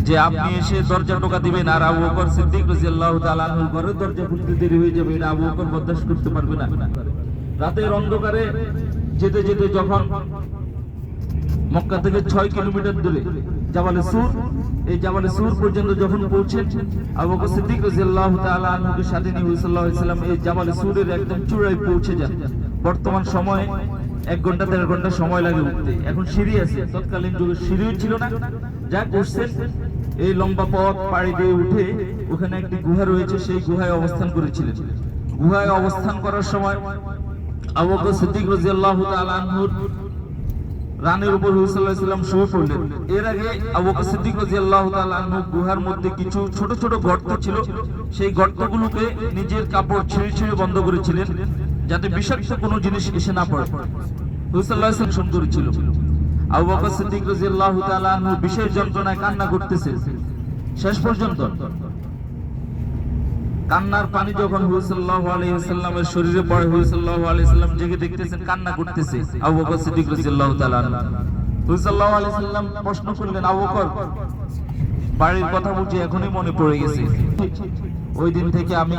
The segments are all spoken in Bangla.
যে আপনি এসে দরজা টোকা দিবেন আর আবু বকর সিদ্দিক রাদিয়াল্লাহু তাআলা আনহুর ঘরের দরজা খুলতে দেরি হয়ে যাবে, এটা আবু বকর বরদাশত করতে পারবে না। রাতের অন্ধকারে যেতে যেতে যখন মক্কা থেকে 6 কিলোমিটার দূরে জাবালে সুর, এই জাবালে সুর পর্যন্ত যখন পৌঁছেন, আবু বকর সিদ্দিক রাদিয়াল্লাহু তাআলা আনহুকে সাথে নিয়ে হুজুর সাল্লাল্লাহু আলাইহি ওয়াসাল্লাম এই জাবালে সুরের একদম চূড়ায় পৌঁছে যান। বর্তমান সময়ে 1 ঘন্টা 1.5 ঘন্টা সময় লাগে উঠতে। এখন সিঁড়ি আছে, তৎকালীন যুগে সিঁড়িও ছিল না। যা করছেন এই লম্বা পথ পাড়ি দিয়ে উঠে ওখানে একটি গুহা রয়েছে, সেই গুহায় অবস্থান করেছিলেন। গুহায় অবস্থান করার সময় আবু বকর সিদ্দিক রাদিয়াল্লাহু তাআলা আনহুর রানের উপর হুজুর সাল্লাল্লাহু আলাইহি ওয়াসাল্লাম শুয়ে পড়লেন। এর আগে আবু বকর সিদ্দিক রাদিয়াল্লাহু তাআলা আনহু গুহার মধ্যে কিছু ছোট ছোট গর্ত ছিল, সেই গর্তগুলোকে নিজের কাপড় ছিঁড়ে ছিঁড়ে বন্ধ করেছিলেন যাতে বিষাক্ত কোনো জিনিস এসে না পড়ে। হুজুর সাল্লাল্লাহু আলাইহি ওয়াসাল্লাম করেছিল। আবু বকর সিদ্দিক রাদিয়াল্লাহু তাআলা আনহু বিশেষ যন্ত্রণায় কান্না করতেছে। শেষ পর্যন্ত কান্নার পানি যখন হুজুর সাল্লাল্লাহু আলাইহি ওয়াসাল্লামের শরীরে পড়ে, হুজুর সাল্লাল্লাহু আলাইহি ওয়াসাল্লাম জেগে দেখতেছেন কান্না করতেছে আবু বকর সিদ্দিক রাদিয়াল্লাহু তাআলা আনহু। হুজুর সাল্লাল্লাহু আলাইহি ওয়াসাল্লাম প্রশ্ন করলেন, আবু বকর, বাড়ির কথা বুঝি এখনই মনে পড়ে গেছে? ওই দিন থেকে আমি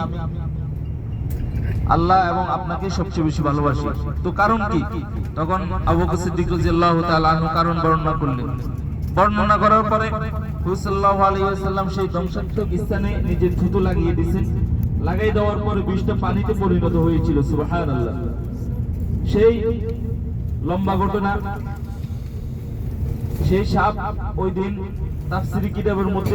আল্লাহ এবং আপনাকে সবচেয়ে বেশি ভালোবাসি। তো কারণ কি? তখন আবু বকর সিদ্দিক রাদিয়াল্লাহু তাআলা আনহু কারণ বর্ণনা করলেন। বর্ণনা করার পরে হুজুর সাল্লাল্লাহু আলাইহি ওয়াসাল্লাম সেই ধ্বংসাত্মক স্থানে নিজের থুতু লাগিয়ে দিয়েছেন। লাগাই দেওয়ার পরে বিষটা পানিতে পরিণত হয়েছিল। সুবহানাল্লাহ। সেই লম্বা ঘটনা, সেই সাপ ওই দিন তাফসীরি কিতাবের মধ্যে